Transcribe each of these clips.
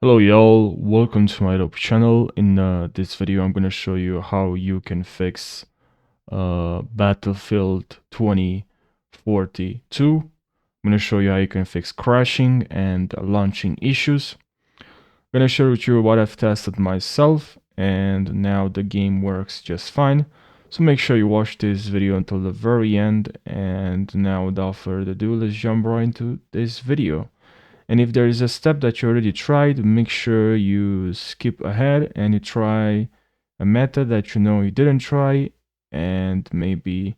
Hello y'all, welcome to my YouTube channel. In this video I'm gonna show you how you can fix Battlefield 2042. I'm gonna show you how you can fix crashing and launching issues. I'm gonna share with you what I've tested myself, and now the game works just fine. So make sure you watch this video until the very end, and now without further ado, let's jump right into this video. And if there is a step that you already tried, make sure you skip ahead and you try a method that you know you didn't try, and maybe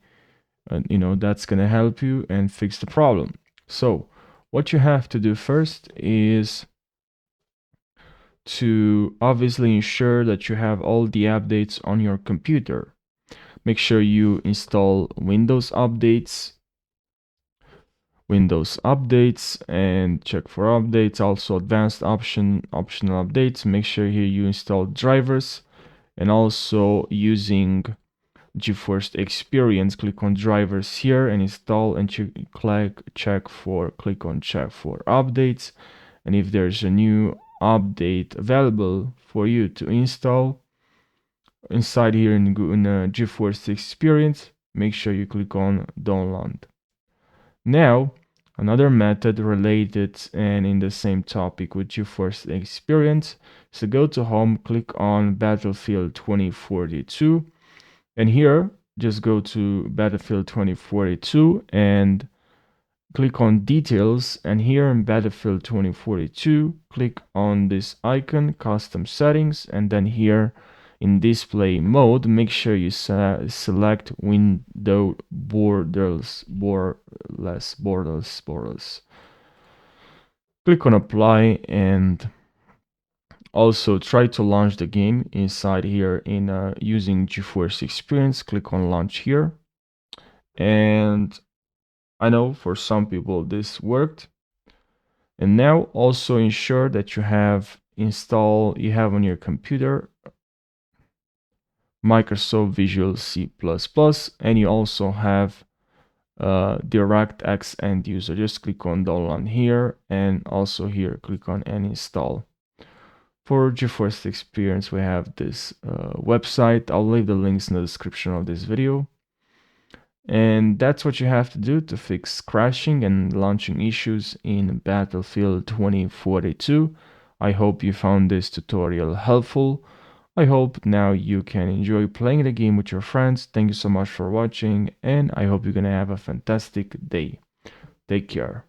that's gonna help you and fix the problem. So what you have to do first is to obviously ensure that you have all the updates on your computer. Make sure you install Windows updates and check for updates. Also advanced optional updates. Make sure here you install drivers, and also using GeForce Experience, click on drivers here and install, and click on check for updates. And if there's a new update available for you to install inside here in GeForce Experience, make sure you click on download. Now, another method related and in the same topic with GeForce Experience is to go to Home, click on Battlefield 2042, and here just go to Battlefield 2042 and click on Details, and here in Battlefield 2042 click on this icon, Custom Settings, and then here in display mode, make sure you select window borderless. Click on apply, and also try to launch the game inside here in using GeForce Experience. Click on launch here, and I know for some people this worked. And now also ensure that you have on your computer Microsoft Visual C++, and you also have DirectX end user. Just click on download here, and also here click on and install. For GeForce Experience, we have this website. I'll leave the links in the description of this video. And that's what you have to do to fix crashing and launching issues in Battlefield 2042. I hope you found this tutorial helpful. I hope now you can enjoy playing the game with your friends. Thank you so much for watching, and I hope you're gonna have a fantastic day. Take care.